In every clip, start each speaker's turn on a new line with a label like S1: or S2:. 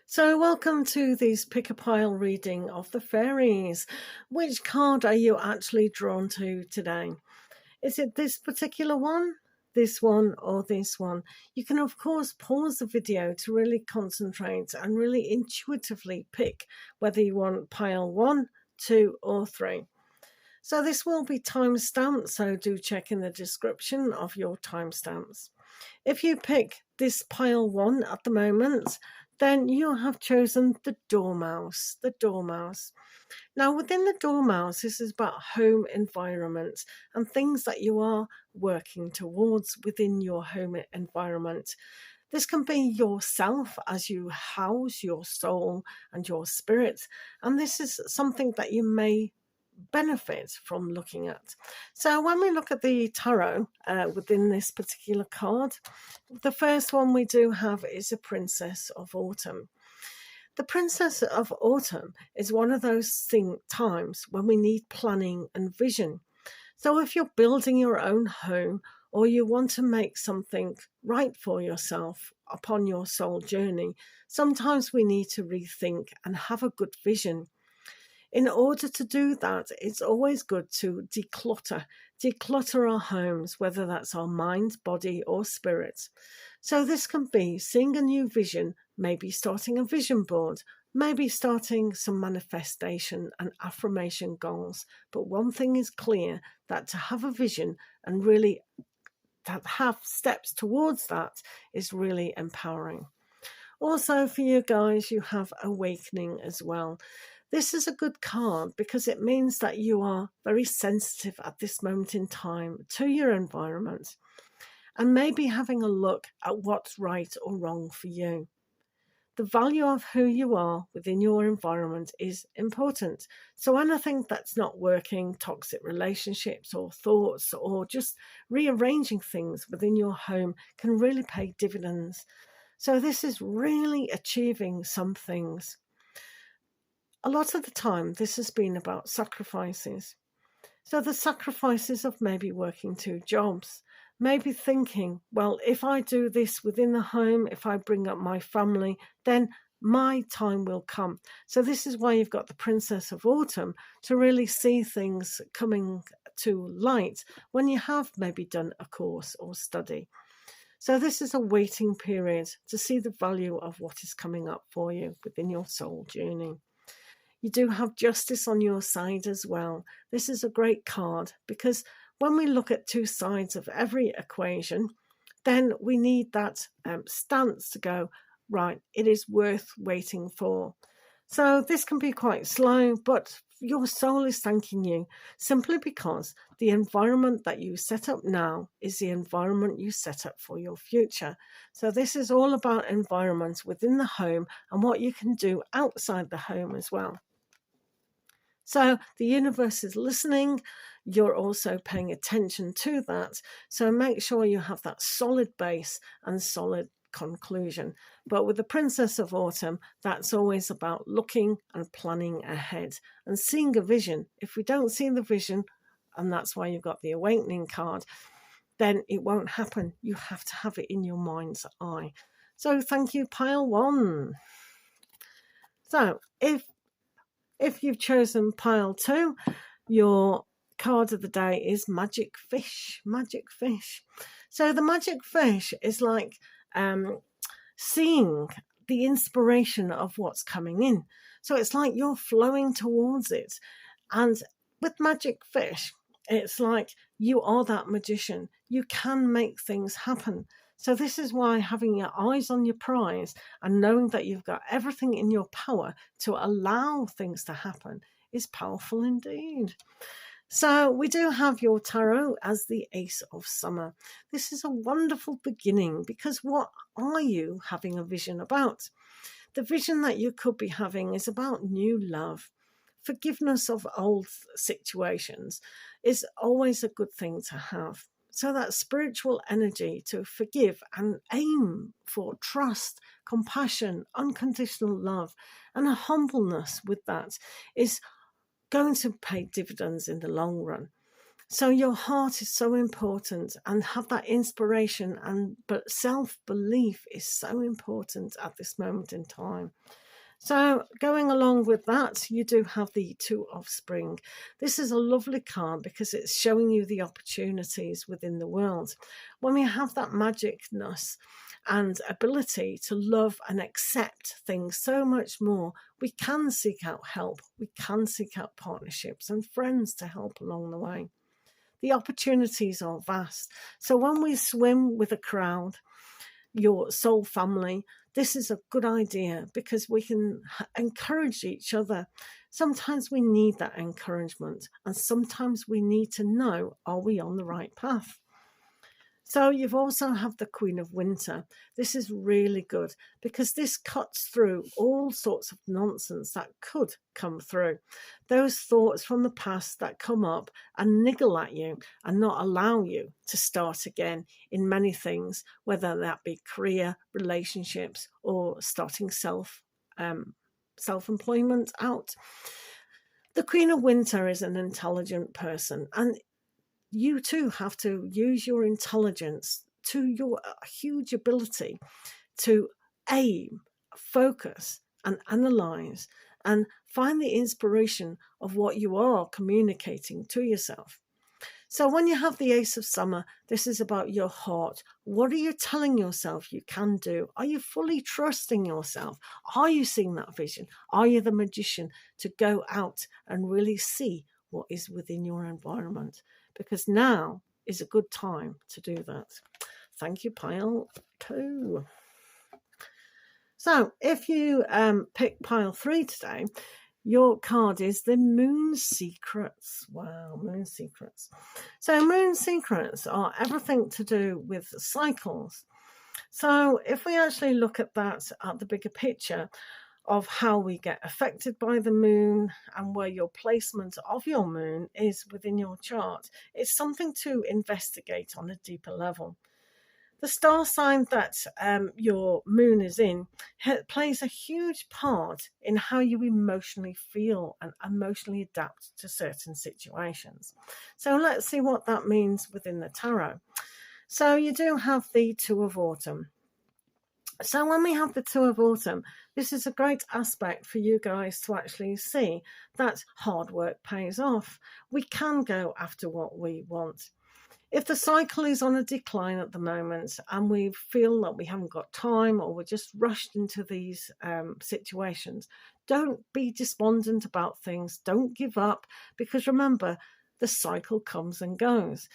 S1: So, welcome to this pick a pile reading of the fairies. Which card are you actually drawn to today? Is it this particular one, this one, or this one? You can, of course, pause the video to really concentrate and really intuitively pick whether you want pile 1, 2, or 3. So, this will be time stamped, so do check in the description of your timestamps. If you pick this pile 1 at the moment, then you have chosen the dormouse, Now, within the dormouse, this is about home environment and things that you are working towards within your home environment. This can be yourself as you house your soul and your spirit, and this is something that you may benefit from looking at. So when we look at the tarot within this particular card, the first one we do have is a Princess of Autumn. The Princess of Autumn is one of those times when we need planning and vision. So if you're building your own home or you want to make something right for yourself upon your soul journey, sometimes we need to rethink and have a good vision. In order to do that, it's always good to declutter our homes, whether that's our mind, body, or spirit. So this can be seeing a new vision, maybe starting a vision board, maybe starting some manifestation and affirmation goals. But one thing is clear, that to have a vision and really have steps towards that is really empowering. Also for you guys, you have Awakening as well. This is a good card because it means that you are very sensitive at this moment in time to your environment and maybe having a look at what's right or wrong for you. The value of who you are within your environment is important. So anything that's not working, toxic relationships or thoughts or just rearranging things within your home can really pay dividends. So this is really achieving some things. A lot of the time, this has been about sacrifices. So the sacrifices of maybe working 2 jobs, maybe thinking, well, if I do this within the home, if I bring up my family, then my time will come. So this is why you've got the Princess of Autumn to really see things coming to light when you have maybe done a course or study. So this is a waiting period to see the value of what is coming up for you within your soul journey. You do have Justice on your side as well. This is a great card because when we look at 2 sides of every equation, then we need that stance to go, right, it is worth waiting for. So this can be quite slow, but your soul is thanking you simply because the environment that you set up now is the environment you set up for your future. So this is all about environments within the home and what you can do outside the home as well. So the universe is listening. You're also paying attention to that. So make sure you have that solid base and solid conclusion. But with the Princess of Autumn, that's always about looking and planning ahead and seeing a vision. If we don't see the vision, and that's why you've got the Awakening card, then it won't happen. You have to have it in your mind's eye. So thank you, pile 1. So if you've chosen pile 2, your card of the day is Magic Fish. Magic Fish. So the Magic Fish is like seeing the inspiration of what's coming in. So it's like you're flowing towards it. And with Magic Fish, it's like you are that magician. You can make things happen. So this is why having your eyes on your prize and knowing that you've got everything in your power to allow things to happen is powerful indeed. So we do have your tarot as the Ace of Summer. This is a wonderful beginning because what are you having a vision about? The vision that you could be having is about new love. Forgiveness of old situations is always a good thing to have. So that spiritual energy to forgive and aim for trust, compassion, unconditional love, and a humbleness with that is going to pay dividends in the long run. So your heart is so important, and have that inspiration, but self-belief is so important at this moment in time. So going along with that, you do have the Two of Spring. This is a lovely card because it's showing you the opportunities within the world. When we have that magicness and ability to love and accept things so much more, we can seek out help. We can seek out partnerships and friends to help along the way. The opportunities are vast. So when we swim with a crowd, your soul family, this is a good idea because we can encourage each other. Sometimes we need that encouragement, and sometimes we need to know, are we on the right path? So you've also have the Queen of Winter. This is really good because this cuts through all sorts of nonsense that could come through. Those thoughts from the past that come up and niggle at you and not allow you to start again in many things, whether that be career, relationships, or starting self-employment out. The Queen of Winter is an intelligent person, and you too have to use your intelligence to your huge ability to aim, focus, and analyze and find the inspiration of what you are communicating to yourself. So when you have the Ace of Summer, this is about your heart. What are you telling yourself you can do? Are you fully trusting yourself? Are you seeing that vision? Are you the magician to go out and really see what is within your environment? Because now is a good time to do that. Thank you, pile 2. So if you pick pile 3 today, your card is the Moon Secrets. Wow, Moon Secrets. So Moon Secrets are everything to do with cycles. So if we actually look at that at the bigger picture of how we get affected by the moon and where your placement of your moon is within your chart, it's something to investigate on a deeper level. The star sign that your moon is in plays a huge part in how you emotionally feel and emotionally adapt to certain situations. So let's see what that means within the tarot. So you do have the Two of Autumn. So when we have the Two of Autumn, this is a great aspect for you guys to actually see that hard work pays off. We can go after what we want. If the cycle is on a decline at the moment and we feel that we haven't got time or we're just rushed into these situations, don't be despondent about things. Don't give up, because remember, the cycle comes and goes.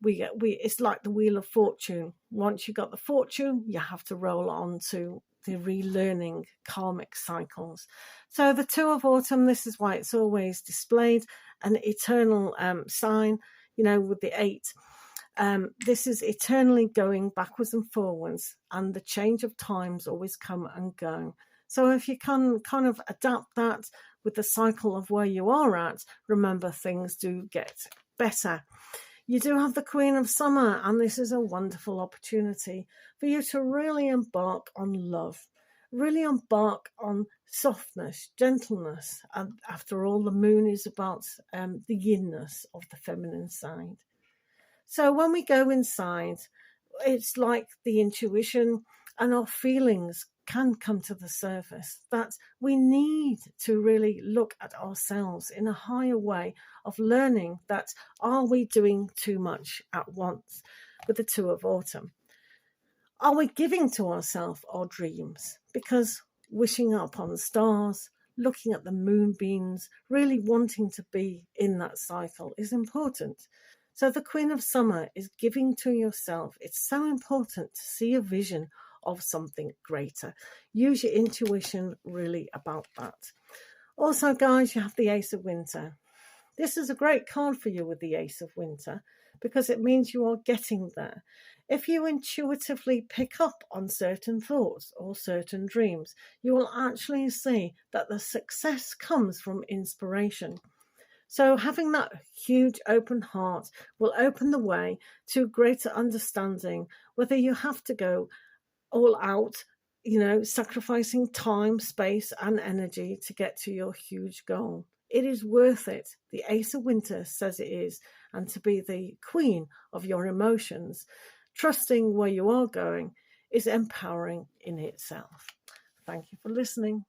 S1: It's like the Wheel of Fortune. Once you got the fortune, you have to roll on to the relearning karmic cycles. So the Two of Autumn, this is why it's always displayed, an eternal sign, with the 8. This is eternally going backwards and forwards, and the change of times always come and go. So if you can kind of adapt that with the cycle of where you are at, remember, things do get better. You do have the Queen of Summer, and this is a wonderful opportunity for you to really embark on love, really embark on softness, gentleness. And after all, the moon is about the yinness of the feminine side. So when we go inside, it's like the intuition and our feelings can come to the surface, that we need to really look at ourselves in a higher way of learning that, are we doing too much at once with the Two of Autumn? Are we giving to ourselves our dreams? Because wishing upon the stars, looking at the moonbeams, really wanting to be in that cycle is important. So the Queen of Summer is giving to yourself. It's so important to see a vision of something greater. Use your intuition really about that. Also, guys, you have the Ace of Winter. This is a great card for you with the Ace of Winter because it means you are getting there. If you intuitively pick up on certain thoughts or certain dreams, you will actually see that the success comes from inspiration. So having that huge open heart will open the way to greater understanding, whether you have to go all out, sacrificing time, space, and energy to get to your huge goal. It is worth it. The Ace of Winter says it is, and to be the queen of your emotions, trusting where you are going, is empowering in itself. Thank you for listening.